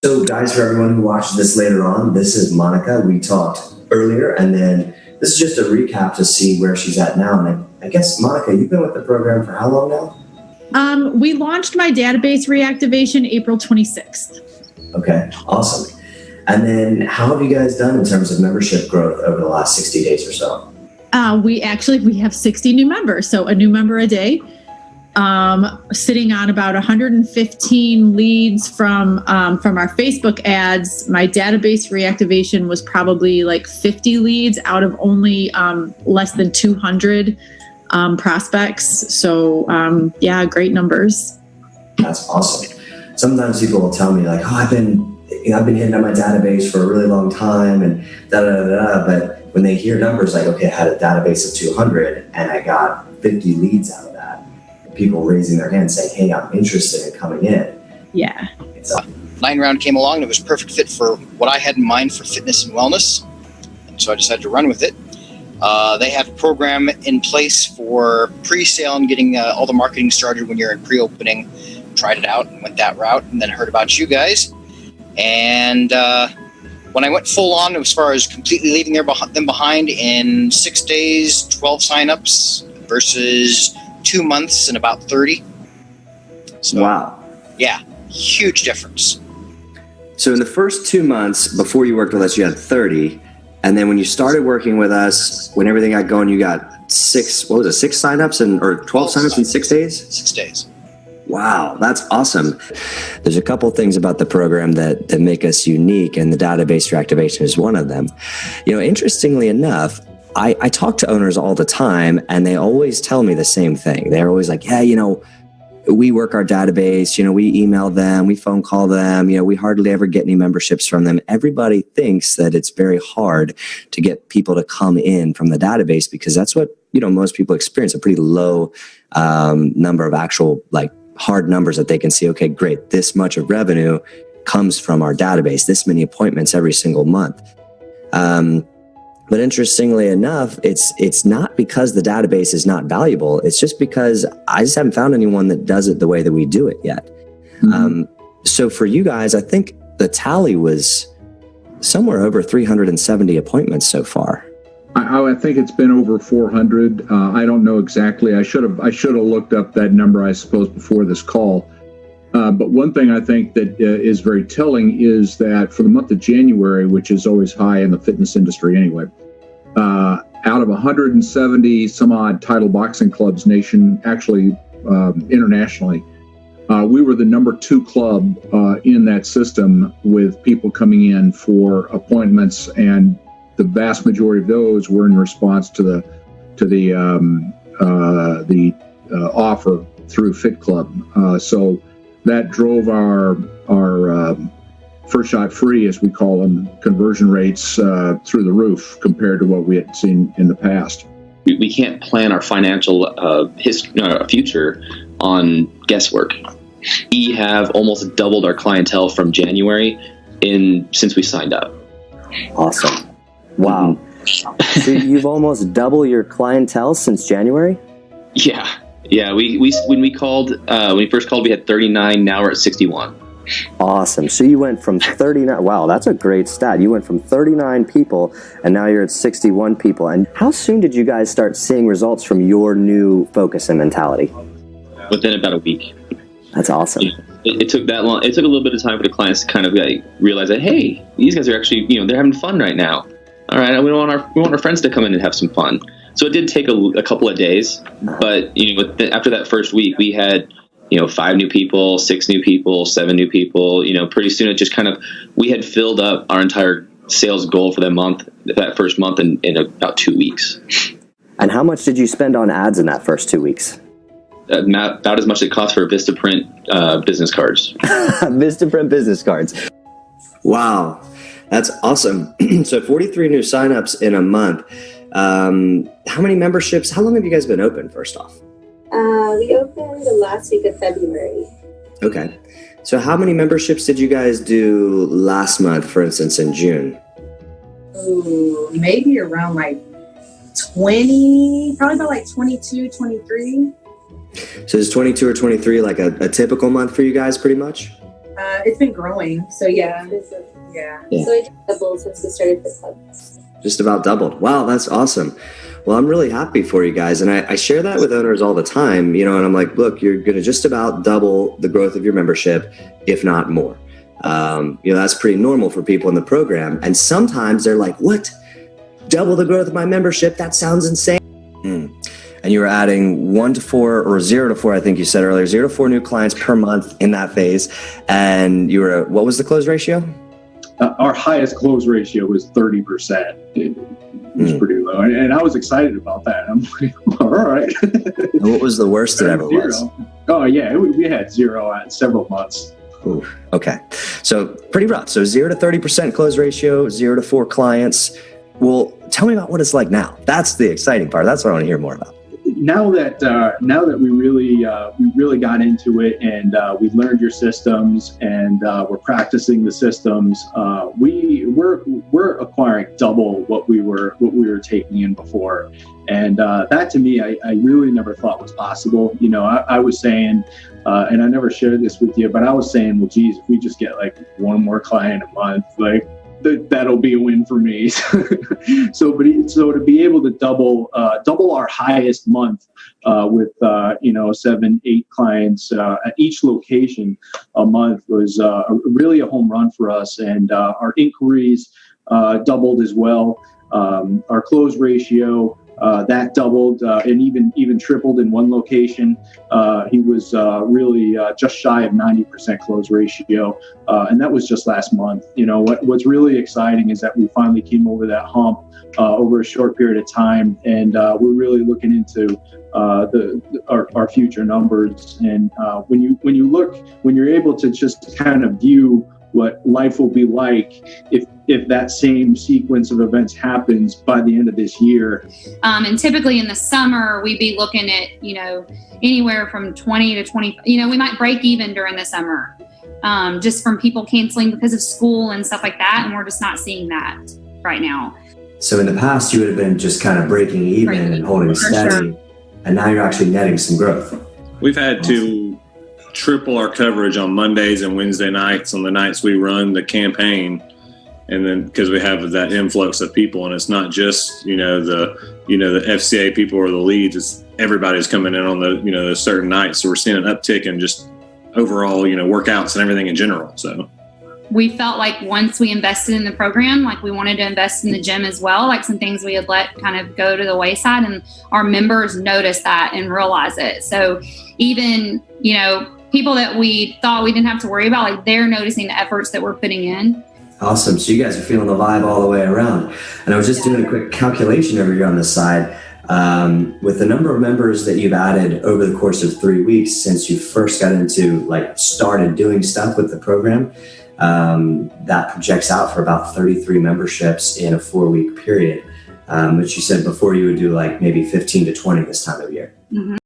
So guys, for everyone who watches this later on, this is Monica. We talked earlier, and then this is just a recap to see where she's at now. And I guess, Monica, you've been with the program for how long now? We launched my database reactivation April 26th. Okay, awesome. And then how have you guys done in terms of membership growth over the last 60 days or so? We have 60 new members, so a new member a day. Sitting on about 115 leads from our Facebook ads. My database reactivation was probably like 50 leads out of only less than 200 prospects. So great numbers. That's awesome. Sometimes people will tell me like, "Oh, I've been hitting on my database for a really long time," and But when they hear numbers like, "Okay, I had a database of 200 and I got 50 leads out of that," people raising their hands saying, "Hey, I'm interested in coming in." Yeah. So, 9 round came along and it was a perfect fit for what I had in mind for fitness and wellness. And so I decided to run with it. They have a program in place for pre-sale and getting all the marketing started when you're in pre-opening. Tried it out and went that route, and then heard about you guys. And when I went full on as far as completely leaving them behind in 6 days, 12 signups versus 2 months and about 30. So, wow. Yeah, huge difference. So in the first 2 months before you worked with us, you had 30. And then when you started working with us, when everything got going, you got 6 signups or 12 signups in 6 days? 6 days. Wow, that's awesome. There's a couple things about the program that make us unique, and the database reactivation is one of them. Interestingly enough, I talk to owners all the time, and they always tell me the same thing. They're always like, "Yeah, we work our database, we email them, we phone call them, we hardly ever get any memberships from them." Everybody thinks that it's very hard to get people to come in from the database because that's what, most people experience, a pretty low number of actual hard numbers that they can see. Okay, great. This much of revenue comes from our database, this many appointments every single month. But interestingly enough, it's not because the database is not valuable. It's just because I just haven't found anyone that does it the way that we do it yet. Mm-hmm. So for you guys, I think the tally was somewhere over 370 appointments so far. I think it's been over 400. I don't know exactly. I should have looked up that number, I suppose, before this call. But one thing I think that is very telling is that for the month of January, which is always high in the fitness industry anyway, out of 170 some odd title boxing clubs internationally, we were the number 2 club in that system with people coming in for appointments, and the vast majority of those were in response to the offer through Fit Club. So that drove our first shot free, as we call them, conversion rates through the roof compared to what we had seen in the past. We can't plan our financial future on guesswork. We have almost doubled our clientele from January since we signed up. Awesome. Wow. Mm-hmm. So you've almost doubled your clientele since January? Yeah. When we first called, we had 39. Now we're at 61. Awesome. So you went from 39. Wow, that's a great stat. You went from 39 people and now you're at 61 people. And how soon did you guys start seeing results from your new focus and mentality? Within about a week. That's awesome. It took that long. It took a little bit of time for the clients to kind of realize that, hey, these guys are actually, they're having fun right now. All right, we want our friends to come in and have some fun. So it did take a couple of days, but after that first week, we had 5 new people, 6 new people, 7 new people. Pretty soon it just we had filled up our entire sales goal for that first month in about 2 weeks. And how much did you spend on ads in that first 2 weeks? About as much as it costs for Vistaprint business cards. Vistaprint business cards. Wow. That's awesome. So 43 new signups in a month. How many memberships? How long have you guys been open, first off? We opened the last week of February. Okay. So how many memberships did you guys do last month, for instance, in June? Maybe around 20, probably about 22, 23. So is 22 or 23 like a typical month for you guys, pretty much? It's been growing. So yeah. So it doubled since we started the club. Just about doubled. Wow, that's awesome. Well, I'm really happy for you guys. And I share that with owners all the time, and I'm like, look, you're going to just about double the growth of your membership, if not more. That's pretty normal for people in the program. And sometimes they're like, what? Double the growth of my membership? That sounds insane. And you were adding 1 to 4 or 0 to 4, I think you said earlier, 0 to 4 new clients per month in that phase. And you were, what was the close ratio? Our highest close ratio was 30%. It was pretty low. And I was excited about that. I'm like, all right. What was the worst it ever was? Oh, yeah. We had 0 at several months. Ooh, okay. So pretty rough. So 0 to 30% close ratio, 0 to 4 clients. Well, tell me about what it's like now. That's the exciting part. That's what I want to hear more about. Now that we really got into it, and we learned your systems, and we're practicing the systems, we're acquiring double what we were taking in before, and that to me I really never thought was possible. I was saying, and I never shared this with you, but I was saying, well, geez, if we just get like one more client a month, like that'll be a win for me. So to be able to double our highest month with 7-8 clients at each location a month was really a home run for us, and our inquiries doubled as well. Our close ratio that doubled and even tripled in one location. He was really just shy of 90% close ratio, and that was just last month. What's really exciting is that we finally came over that hump over a short period of time, and we're really looking into our future numbers. And when you're able to just kind of view what life will be like if that same sequence of events happens by the end of this year. And typically in the summer, we'd be looking at, anywhere from 20 to 20, we might break even during the summer, just from people canceling because of school and stuff like that. And we're just not seeing that right now. So in the past, you would have been just kind of breaking even and holding steady. Sure. And now you're actually netting some growth. We've had to triple our coverage on Mondays and Wednesday nights on the nights we run the campaign, and then because we have that influx of people, and it's not just the FCA people or the leads, it's everybody's coming in on the certain nights, so we're seeing an uptick in just overall workouts and everything in general. So we felt like once we invested in the program, like we wanted to invest in the gym as well, like some things we had let kind of go to the wayside, and our members noticed that and realize it. So even people that we thought we didn't have to worry about, like they're noticing the efforts that we're putting in. Awesome. So you guys are feeling the vibe all the way around. And I was just doing a quick calculation over here on this side. With the number of members that you've added over the course of 3 weeks since you first got into started doing stuff with the program, that projects out for about 33 memberships in a 4-week period, which you said before you would do maybe 15 to 20 this time of year. Mm-hmm.